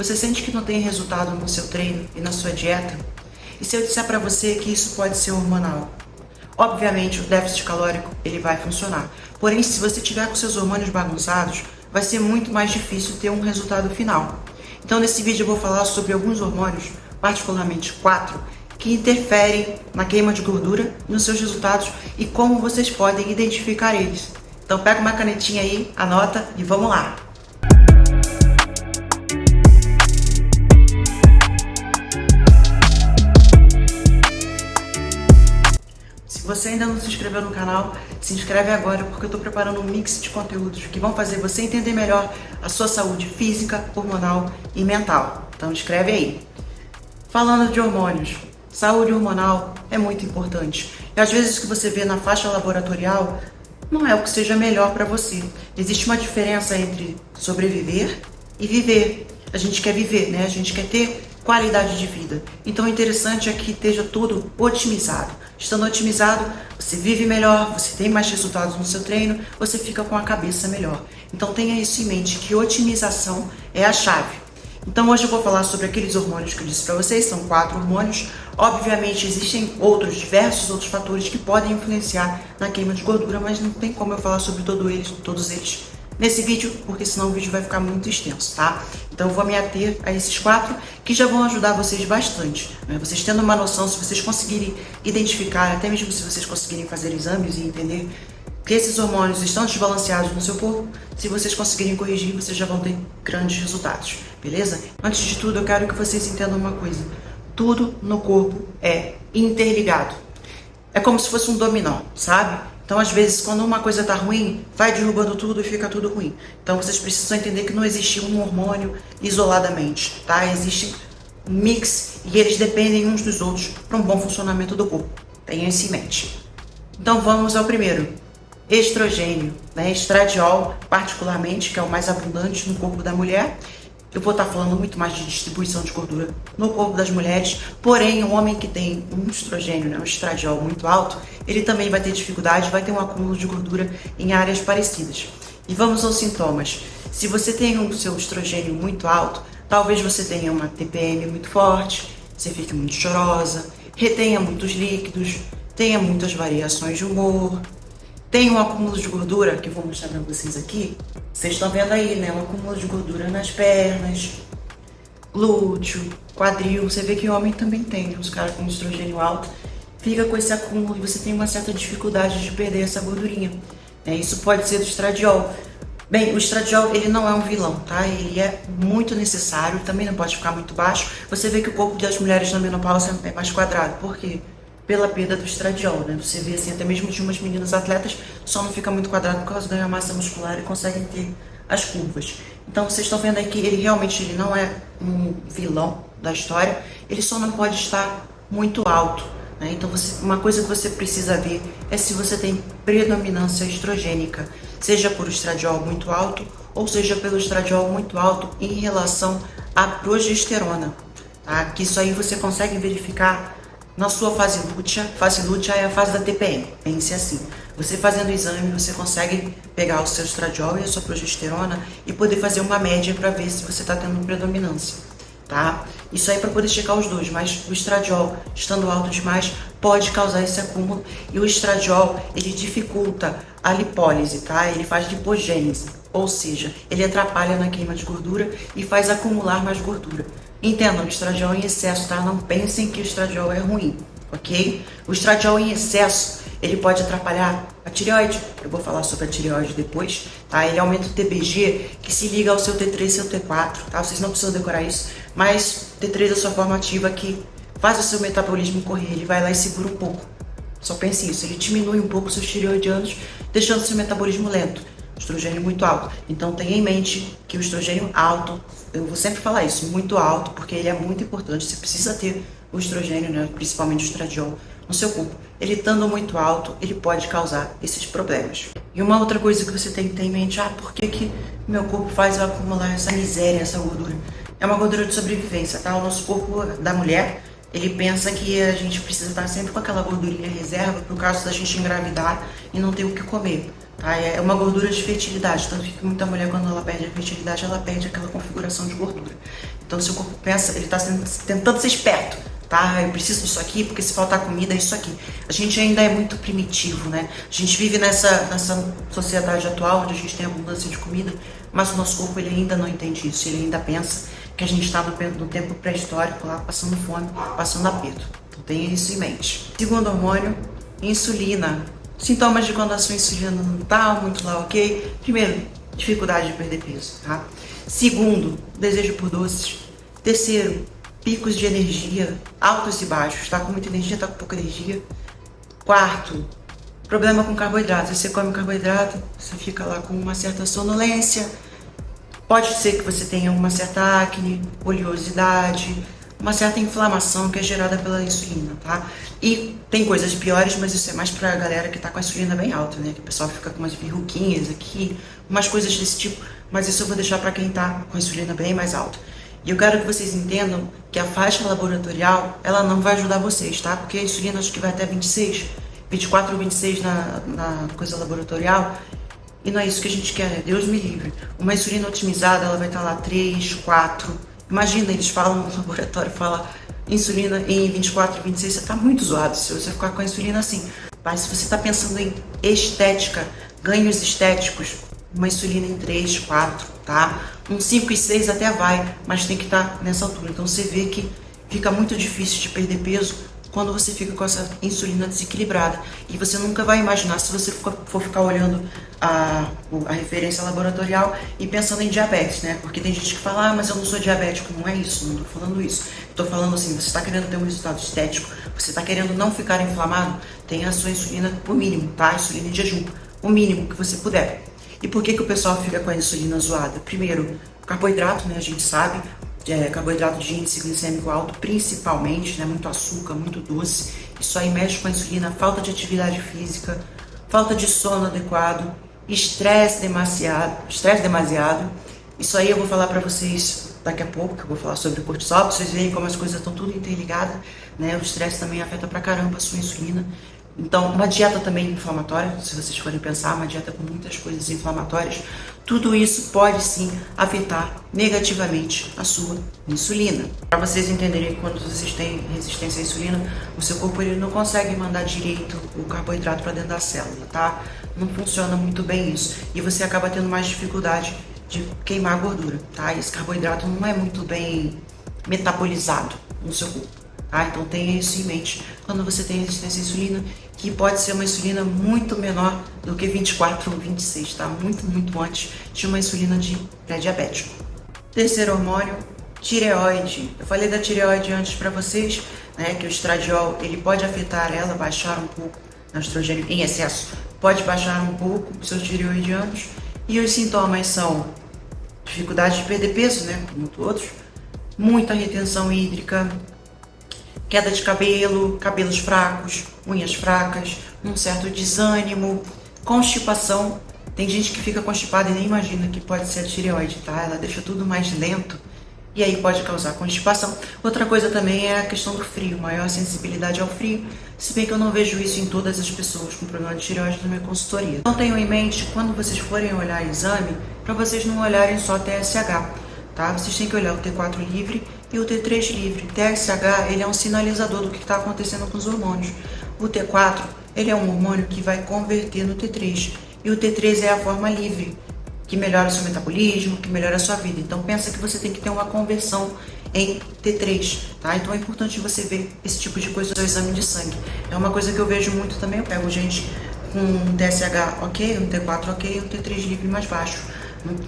Você sente que não tem resultado no seu treino e na sua dieta? E se eu disser para você que isso pode ser hormonal? Obviamente, o déficit calórico ele vai funcionar. Porém, se você tiver com seus hormônios bagunçados, vai ser muito mais difícil ter um resultado final. Então, nesse vídeo eu vou falar sobre alguns hormônios, particularmente 4, que interferem na queima de gordura e nos seus resultados e como vocês podem identificar eles. Então, pega uma canetinha aí, anota e vamos lá! Se você ainda não se inscreveu no canal, se inscreve agora porque eu estou preparando um mix de conteúdos que vão fazer você entender melhor a sua saúde física, hormonal e mental. Então inscreve aí. Falando de hormônios, saúde hormonal é muito importante. E às vezes o que você vê na faixa laboratorial não é o que seja melhor para você. Existe uma diferença entre sobreviver e viver. A gente quer viver, né? A gente quer ter qualidade de vida. Então o interessante é que esteja tudo otimizado. Estando otimizado, você vive melhor, você tem mais resultados no seu treino, você fica com a cabeça melhor. Então tenha isso em mente, que otimização é a chave. Então hoje eu vou falar sobre aqueles hormônios que eu disse para vocês, são 4 hormônios. Obviamente existem diversos outros fatores que podem influenciar na queima de gordura, mas não tem como eu falar sobre todos eles nesse vídeo, porque senão o vídeo vai ficar muito extenso, tá? Então eu vou me ater a esses 4 que já vão ajudar vocês bastante, né? Vocês tendo uma noção, se vocês conseguirem identificar, até mesmo se vocês conseguirem fazer exames e entender que esses hormônios estão desbalanceados no seu corpo, se vocês conseguirem corrigir, vocês já vão ter grandes resultados, beleza? Antes de tudo, eu quero que vocês entendam uma coisa. Tudo no corpo é interligado. É como se fosse um dominó, sabe? Então, às vezes, quando uma coisa tá ruim, vai derrubando tudo e fica tudo ruim. Então, vocês precisam entender que não existe um hormônio isoladamente, tá? Existe um mix e eles dependem uns dos outros para um bom funcionamento do corpo. Tenham isso em mente. Então, vamos ao primeiro. Estrogênio, né? Estradiol, particularmente, que é o mais abundante no corpo da mulher. Eu vou estar falando muito mais de distribuição de gordura no corpo das mulheres, porém, o homem que tem um estrogênio, né, um estradiol muito alto, ele também vai ter dificuldade, vai ter um acúmulo de gordura em áreas parecidas. E vamos aos sintomas. Se você tem o seu estrogênio muito alto, talvez você tenha uma TPM muito forte, você fique muito chorosa, retenha muitos líquidos, tenha muitas variações de humor, tem um acúmulo de gordura, que eu vou mostrar pra vocês aqui. Vocês estão vendo aí, né? Um acúmulo de gordura nas pernas, glúteo, quadril. Você vê que o homem também tem, né? Os caras com estrogênio alto. Fica com esse acúmulo e você tem uma certa dificuldade de perder essa gordurinha. Isso pode ser do estradiol. Bem, o estradiol, ele não é um vilão, tá? Ele é muito necessário, também não pode ficar muito baixo. Você vê que o corpo das mulheres na menopausa é mais quadrado. Por quê? Pela perda do estradiol, né? Você vê assim, até mesmo de umas meninas atletas, só não fica muito quadrado por causa da massa muscular e conseguem ter as curvas. Então vocês estão vendo aí que ele realmente não é um vilão da história, ele só não pode estar muito alto, né? Então uma coisa que você precisa ver é se você tem predominância estrogênica, seja por estradiol muito alto ou seja pelo estradiol muito alto em relação à progesterona, tá? Que isso aí você consegue verificar na sua fase lútea é a fase da TPM, pense assim. Você fazendo o exame, você consegue pegar o seu estradiol e a sua progesterona e poder fazer uma média para ver se você está tendo predominância, tá? Isso aí para poder checar os dois, mas o estradiol estando alto demais pode causar esse acúmulo e o estradiol ele dificulta a lipólise, tá? Ele faz lipogênese, ou seja, ele atrapalha na queima de gordura e faz acumular mais gordura. Entendam, o estradiol em excesso, tá? Não pensem que o estradiol é ruim, ok? O estradiol em excesso, ele pode atrapalhar a tireoide. Eu vou falar sobre a tireoide depois, tá? Ele aumenta o TBG, que se liga ao seu T3 e seu T4, tá? Vocês não precisam decorar isso, mas T3 é a sua forma ativa que faz o seu metabolismo correr, ele vai lá e segura um pouco. Só pense isso, ele diminui um pouco os seus tireoidianos, deixando seu metabolismo lento. Estrogênio muito alto. Então tenha em mente que o estrogênio alto, eu vou sempre falar isso, muito alto, porque ele é muito importante. Você precisa ter o estrogênio, né, principalmente o estradiol, no seu corpo. Ele estando muito alto, ele pode causar esses problemas. E uma outra coisa que você tem que ter em mente, por que meu corpo faz eu acumular essa miséria, essa gordura? É uma gordura de sobrevivência, tá? O nosso corpo da mulher Ele pensa que a gente precisa estar sempre com aquela gordurinha reserva por causa da gente engravidar e não ter o que comer. Tá? É uma gordura de fertilidade, tanto que muita mulher, quando ela perde a fertilidade, ela perde aquela configuração de gordura. Então seu corpo pensa, ele está tentando ser esperto, tá? Eu preciso disso aqui, porque se faltar comida é isso aqui. A gente ainda é muito primitivo, né? A gente vive nessa sociedade atual, onde a gente tem abundância de comida, mas o nosso corpo ele ainda não entende isso, ele ainda pensa que a gente está no tempo pré-histórico lá, passando fome, passando aperto. Então tenha isso em mente. Segundo hormônio, insulina. Sintomas de quando a sua insulina não está muito lá, ok? Primeiro, dificuldade de perder peso, tá? Segundo, desejo por doces. Terceiro, picos de energia, altos e baixos. Tá com muita energia, tá com pouca energia. Quarto, problema com carboidrato. Você come carboidrato, você fica lá com uma certa sonolência. Pode ser que você tenha uma certa acne, oleosidade, uma certa inflamação que é gerada pela insulina, tá? E tem coisas piores, mas isso é mais pra galera que tá com a insulina bem alta, né? Que o pessoal fica com umas verruguinhas aqui, umas coisas desse tipo, mas isso eu vou deixar pra quem tá com a insulina bem mais alta. E eu quero que vocês entendam que a faixa laboratorial, ela não vai ajudar vocês, tá? Porque a insulina acho que vai até 26, 24 ou 26 na coisa laboratorial, e não é isso que a gente quer, né? Deus me livre. Uma insulina otimizada, ela vai estar lá 3, 4. Imagina, eles falam no laboratório, fala insulina em 24, 26, você tá muito zoado se você ficar com a insulina assim. Mas se você tá pensando em estética, ganhos estéticos, uma insulina em 3, 4, tá? Um 5 e 6 até vai, mas tem que estar nessa altura. Então você vê que fica muito difícil de perder peso quando você fica com essa insulina desequilibrada. E você nunca vai imaginar, se você for ficar olhando a referência laboratorial e pensando em diabetes, né? Porque tem gente que fala, mas eu não sou diabético. Não é isso, não tô falando isso. Tô falando assim, você tá querendo ter um resultado estético, você tá querendo não ficar inflamado, tenha a sua insulina o mínimo, tá? Insulina em jejum, o mínimo que você puder. E por que o pessoal fica com a insulina zoada? Primeiro, carboidrato, né? A gente sabe, carboidrato de índice glicêmico alto, principalmente, né? Muito açúcar, muito doce. Isso aí mexe com a insulina, falta de atividade física, falta de sono adequado, estresse demasiado. Isso aí eu vou falar pra vocês daqui a pouco, que eu vou falar sobre o cortisol, pra vocês verem como as coisas estão tudo interligadas, né? O estresse também afeta pra caramba a sua insulina. Então, uma dieta também inflamatória, se vocês forem pensar, uma dieta com muitas coisas inflamatórias, tudo isso pode sim afetar negativamente a sua insulina. Para vocês entenderem que quando vocês têm resistência à insulina, o seu corpo ele não consegue mandar direito o carboidrato para dentro da célula, tá? Não funciona muito bem isso. E você acaba tendo mais dificuldade de queimar a gordura, tá? E esse carboidrato não é muito bem metabolizado no seu corpo. Ah, então tenha isso em mente quando você tem resistência à insulina, que pode ser uma insulina muito menor do que 24 ou 26, tá? Muito, muito antes de uma insulina de pré-diabético. Terceiro hormônio, tireoide. Eu falei da tireoide antes para vocês, né, que o estradiol ele pode afetar ela, baixar um pouco o estrogênio em excesso, pode baixar um pouco os seus tireoidianos. E os sintomas são dificuldade de perder peso, né, como todos, muita retenção hídrica, queda de cabelo, cabelos fracos, unhas fracas, um certo desânimo, constipação. Tem gente que fica constipada e nem imagina que pode ser a tireoide, tá? Ela deixa tudo mais lento e aí pode causar constipação. Outra coisa também é a questão do frio, maior sensibilidade ao frio, se bem que eu não vejo isso em todas as pessoas com problema de tireoide na minha consultoria. Então tenham em mente, quando vocês forem olhar exame, para vocês não olharem só TSH, tá? Vocês têm que olhar o T4 livre e o T3 livre. TSH, ele é um sinalizador do que está acontecendo com os hormônios. O T4, ele é um hormônio que vai converter no T3. E o T3 é a forma livre, que melhora o seu metabolismo, que melhora a sua vida. Então pensa que você tem que ter uma conversão em T3, tá? Então é importante você ver esse tipo de coisa no seu exame de sangue. É uma coisa que eu vejo muito também, eu pego gente com um TSH ok, um T4 ok, um T3 livre mais baixo,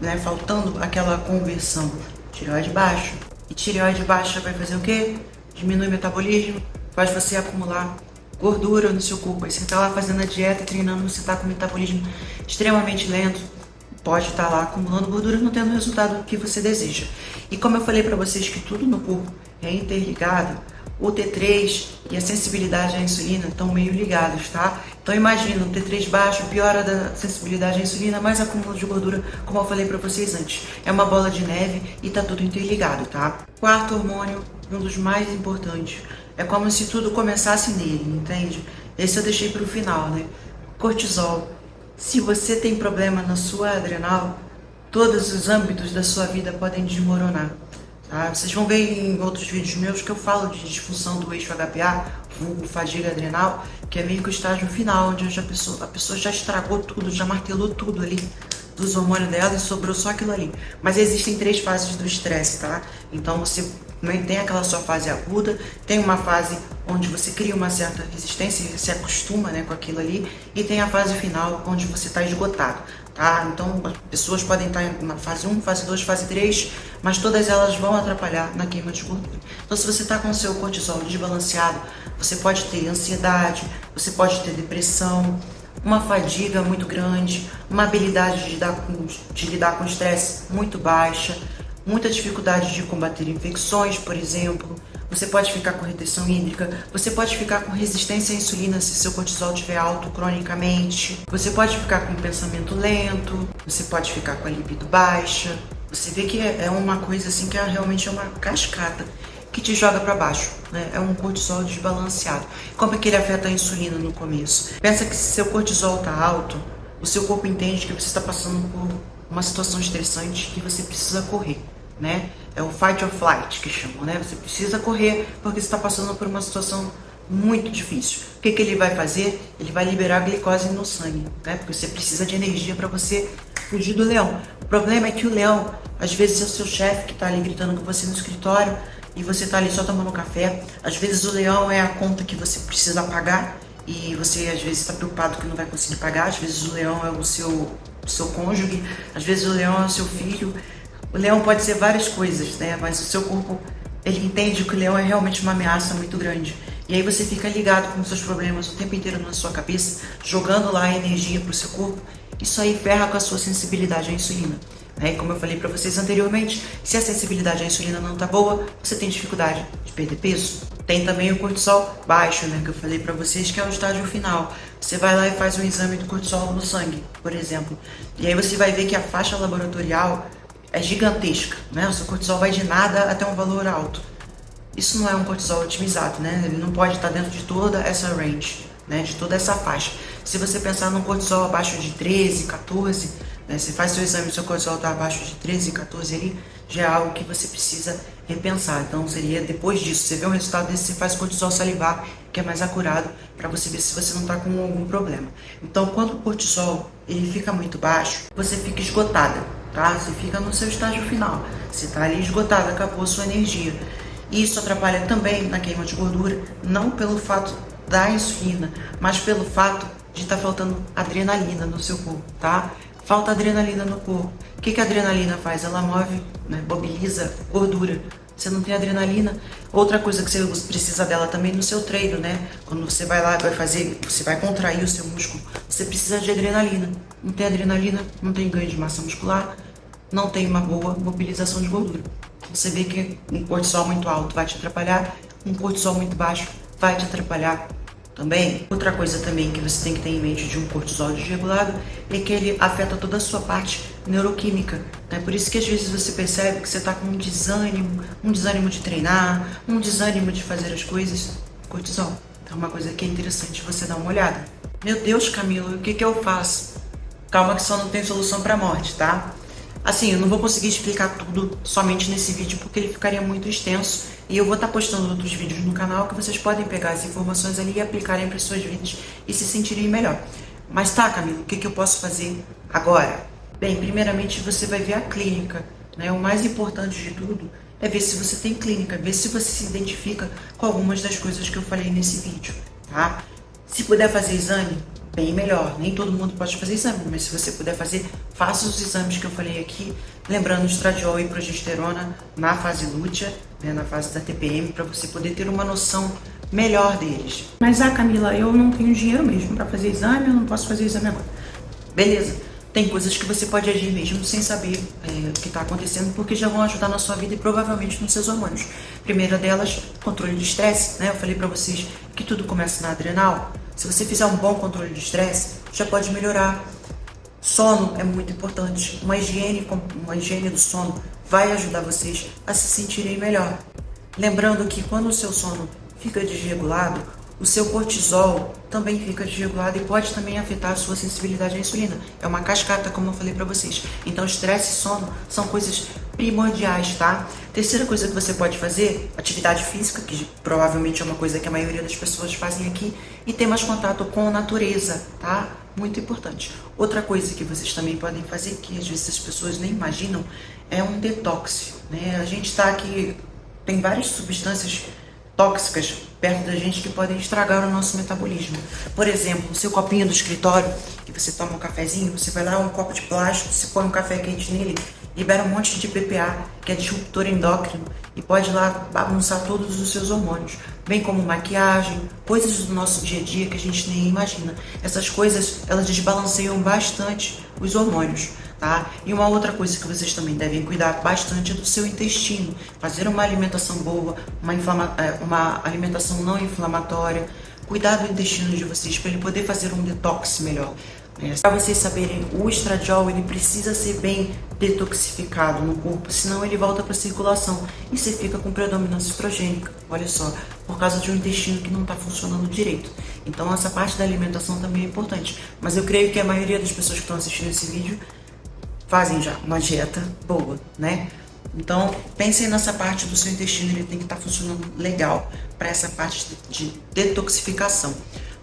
né? Faltando aquela conversão. Tireoide baixa. E tireoide baixa vai fazer o quê? Diminui o metabolismo, faz você acumular gordura no seu corpo. Aí você tá lá fazendo a dieta, treinando, você tá com o metabolismo extremamente lento, pode estar lá acumulando gordura e não tendo o resultado que você deseja. E como eu falei para vocês que tudo no corpo é interligado, o T3 e a sensibilidade à insulina estão meio ligados, tá? Então imagina, o T3 baixo, piora da sensibilidade à insulina, mais acúmulo de gordura, como eu falei para vocês antes. É uma bola de neve e tá tudo interligado, tá? Quarto hormônio, um dos mais importantes, É como se tudo começasse nele, entende? Esse eu deixei para o final, né? Cortisol. Se você tem problema na sua adrenal, todos os âmbitos da sua vida podem desmoronar. Tá? Vocês vão ver em outros vídeos meus que eu falo de disfunção do eixo HPA, vulgo fadiga adrenal, que é meio que o estágio final, onde a pessoa já estragou tudo, já martelou tudo ali dos hormônios dela e sobrou só aquilo ali. Mas existem 3 fases do estresse, tá? Então você tem aquela sua fase aguda, tem uma fase onde você cria uma certa resistência e se acostuma, né, com aquilo ali, e tem a fase final onde você está esgotado, tá? Então as pessoas podem estar na fase 1, fase 2, fase 3, mas todas elas vão atrapalhar na queima de gordura. Então se você está com o seu cortisol desbalanceado, você pode ter ansiedade, você pode ter depressão, uma fadiga muito grande, uma habilidade de lidar com estresse muito baixa, muita dificuldade de combater infecções, por exemplo. Você pode ficar com retenção hídrica, você pode ficar com resistência à insulina se seu cortisol estiver alto cronicamente, você pode ficar com pensamento lento, você pode ficar com a libido baixa. Você vê que é uma coisa assim que realmente é uma cascata que te joga para baixo, né? É um cortisol desbalanceado. Como é que ele afeta a insulina no começo? Pensa que se seu cortisol está alto, o seu corpo entende que você está passando por uma situação estressante que você precisa correr, né? É o fight or flight que chamam, né? Você precisa correr porque você está passando por uma situação muito difícil. O que ele vai fazer? Ele vai liberar glicose no sangue, né? Porque você precisa de energia para você fugir do leão. O problema é que o leão, às vezes é o seu chefe que está ali gritando com você no escritório e você está ali só tomando café. Às vezes o leão é a conta que você precisa pagar e você às vezes está preocupado que não vai conseguir pagar. Às vezes o leão é o seu cônjuge, às vezes o leão é o seu filho. O leão pode ser várias coisas, né? Mas o seu corpo, ele entende que o leão é realmente uma ameaça muito grande. E aí você fica ligado com os seus problemas o tempo inteiro na sua cabeça, jogando lá energia para o seu corpo. Isso aí ferra com a sua sensibilidade à insulina. E como eu falei para vocês anteriormente, se a sensibilidade à insulina não tá boa, você tem dificuldade de perder peso. Tem também o cortisol baixo, né, que eu falei para vocês, que é o estágio final. Você vai lá e faz um exame de cortisol no sangue, por exemplo. E aí você vai ver que a faixa laboratorial é gigantesca, né? O seu cortisol vai de nada até um valor alto. Isso não é um cortisol otimizado, né? Ele não pode estar dentro de toda essa range, né? De toda essa faixa. Se você pensar num cortisol abaixo de 13, 14, né? Você faz seu exame e seu cortisol está abaixo de 13, 14 ali, já é algo que você precisa repensar. Então seria depois disso, você vê um resultado desse, você faz cortisol salivar, que é mais acurado, para você ver se você não está com algum problema. Então quando o cortisol ele fica muito baixo, você fica esgotada, tá? Você fica no seu estágio final, você está ali esgotada, acabou a sua energia. E isso atrapalha também na queima de gordura, não pelo fato da insulina, mas pelo fato de estar faltando adrenalina no seu corpo, tá? Falta adrenalina no corpo. O que a adrenalina faz? Ela move, né, mobiliza gordura. Você não tem adrenalina. Outra coisa que você precisa dela também no seu treino, né? Quando você vai lá, você vai contrair o seu músculo, você precisa de adrenalina. Não tem adrenalina, não tem ganho de massa muscular, não tem uma boa mobilização de gordura. Você vê que um cortisol muito alto vai te atrapalhar, um cortisol muito baixo vai te atrapalhar também. Outra coisa também que você tem que ter em mente de um cortisol desregulado é que ele afeta toda a sua parte neuroquímica, né? Por isso que às vezes você percebe que você está com um desânimo de treinar, um desânimo de fazer as coisas. Cortisol. Então é uma coisa que é interessante você dar uma olhada. Meu Deus, Camila, o que eu faço? Calma que só não tem solução para a morte, tá? Assim, eu não vou conseguir explicar tudo somente nesse vídeo porque ele ficaria muito extenso e eu vou estar postando outros vídeos no canal que vocês podem pegar as informações ali e aplicarem para as suas vidas e se sentirem melhor. Mas tá, Camila, o que eu posso fazer agora? Bem, primeiramente você vai ver a clínica, né? O mais importante de tudo é ver se você tem clínica, ver se você se identifica com algumas das coisas que eu falei nesse vídeo, tá? Se puder fazer exame, bem melhor. Nem todo mundo pode fazer exame, mas se você puder fazer, faça os exames que eu falei aqui, lembrando estradiol e progesterona na fase lútea, né, na fase da TPM, para você poder ter uma noção melhor deles. Mas, Camila, eu não tenho dinheiro mesmo para fazer exame, eu não posso fazer exame agora. Beleza. Tem coisas que você pode agir mesmo sem saber o que está acontecendo, porque já vão ajudar na sua vida e provavelmente nos seus hormônios. Primeira delas, controle de estresse, né? Eu falei para vocês que tudo começa na adrenal. Se você fizer um bom controle de estresse, já pode melhorar. Sono é muito importante. Uma higiene do sono vai ajudar vocês a se sentirem melhor. Lembrando que quando o seu sono fica desregulado, o seu cortisol também fica desregulado e pode também afetar a sua sensibilidade à insulina. É uma cascata, como eu falei para vocês. Então, estresse e sono são coisas primordiais, tá? Terceira coisa que você pode fazer, atividade física, que provavelmente é uma coisa que a maioria das pessoas fazem aqui, e ter mais contato com a natureza, tá? Muito importante. Outra coisa que vocês também podem fazer, que às vezes as pessoas nem imaginam, é um detox, né? A gente tá aqui, tem várias substâncias tóxicas perto da gente que podem estragar o nosso metabolismo. Por exemplo, o seu copinho do escritório, que você toma um cafezinho, você vai lá, um copo de plástico, você põe um café quente nele, libera um monte de BPA, que é disruptor endócrino, e pode lá bagunçar todos os seus hormônios, bem como maquiagem, coisas do nosso dia a dia que a gente nem imagina. Essas coisas, elas desbalanceiam bastante os hormônios. Tá? E uma outra coisa que vocês também devem cuidar bastante é do seu intestino. Fazer uma alimentação boa, uma alimentação não inflamatória. Cuidar do intestino de vocês para ele poder fazer um detox melhor. Para vocês saberem, o estradiol ele precisa ser bem detoxificado no corpo, senão ele volta para a circulação e você fica com predominância estrogênica. Olha só, por causa de um intestino que não está funcionando direito. Então essa parte da alimentação também é importante. Mas eu creio que a maioria das pessoas que estão assistindo esse vídeo fazem já uma dieta boa, né? Então, pensem nessa parte do seu intestino, ele tem que estar funcionando legal para essa parte de detoxificação.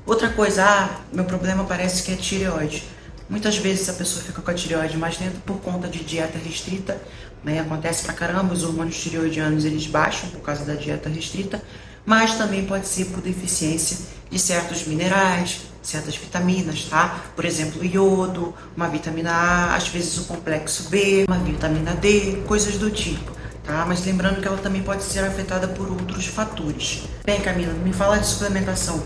Outra coisa, meu problema parece que é tireoide. Muitas vezes a pessoa fica com a tireoide mais dentro por conta de dieta restrita, né? Acontece pra caramba, os hormônios tireoidianos eles baixam por causa da dieta restrita, mas também pode ser por deficiência de certos minerais, certas vitaminas, tá? Por exemplo, iodo, uma vitamina A, às vezes o complexo B, uma vitamina D, coisas do tipo, tá? Mas lembrando que ela também pode ser afetada por outros fatores. Bem, Camila, me fala de suplementação.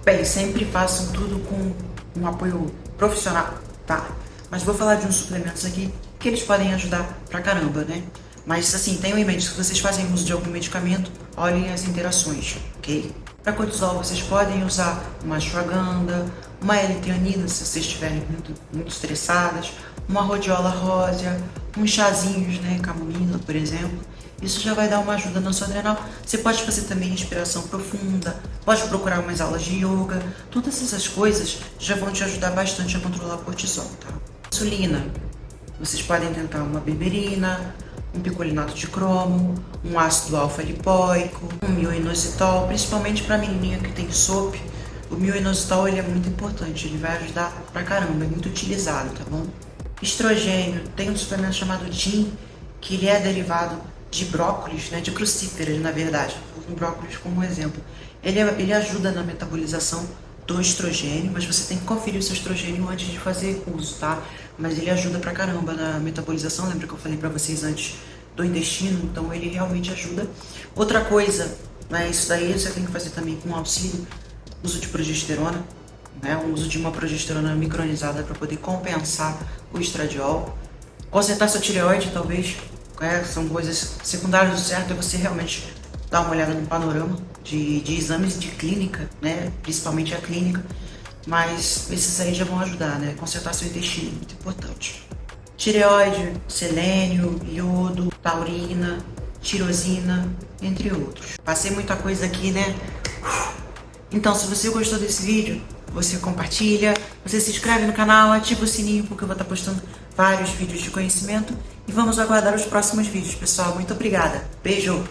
Bem, sempre façam tudo com um apoio profissional, tá? Mas vou falar de uns suplementos aqui que eles podem ajudar pra caramba, né? Mas assim, tenham em mente, se vocês fazem uso de algum medicamento, olhem as interações, ok? Para cortisol, vocês podem usar uma ashwagandha, uma L-theanina, se vocês estiverem muito estressadas, uma rhodiola rósea, uns chazinhos, né, camomila, por exemplo. Isso já vai dar uma ajuda na sua adrenal. Você pode fazer também respiração profunda, pode procurar umas aulas de yoga. Todas essas coisas já vão te ajudar bastante a controlar o cortisol, tá? Insulina. Vocês podem tentar uma berberina, um picolinato de cromo, um ácido alfa-lipoico, um mioinositol, principalmente para a menininha que tem SOP. O mioinositol ele é muito importante, ele vai ajudar pra caramba, é muito utilizado, tá bom? Estrogênio, tem um suplemento chamado DIN, que ele é derivado de brócolis, né, de crucíferas, na verdade, com brócolis como exemplo. Ele ajuda na metabolização do estrogênio, mas você tem que conferir o seu estrogênio antes de fazer uso, tá? Mas ele ajuda pra caramba na metabolização, lembra que eu falei pra vocês antes do intestino? Então ele realmente ajuda. Outra coisa, né, isso daí você tem que fazer também com auxílio, uso de progesterona, né, o uso de uma progesterona micronizada para poder compensar o estradiol. Consertar sua tireoide, talvez, são coisas secundárias. O certo é você realmente dar uma olhada no panorama de exames de clínica, né, principalmente a clínica, mas esses aí já vão ajudar, né, consertar seu intestino, é muito importante. Tireoide, selênio, iodo, taurina, tirosina, entre outros. Passei muita coisa aqui, né? Então, se você gostou desse vídeo, você compartilha, você se inscreve no canal, ativa o sininho, porque eu vou estar postando vários vídeos de conhecimento. E vamos aguardar os próximos vídeos, pessoal. Muito obrigada. Beijo!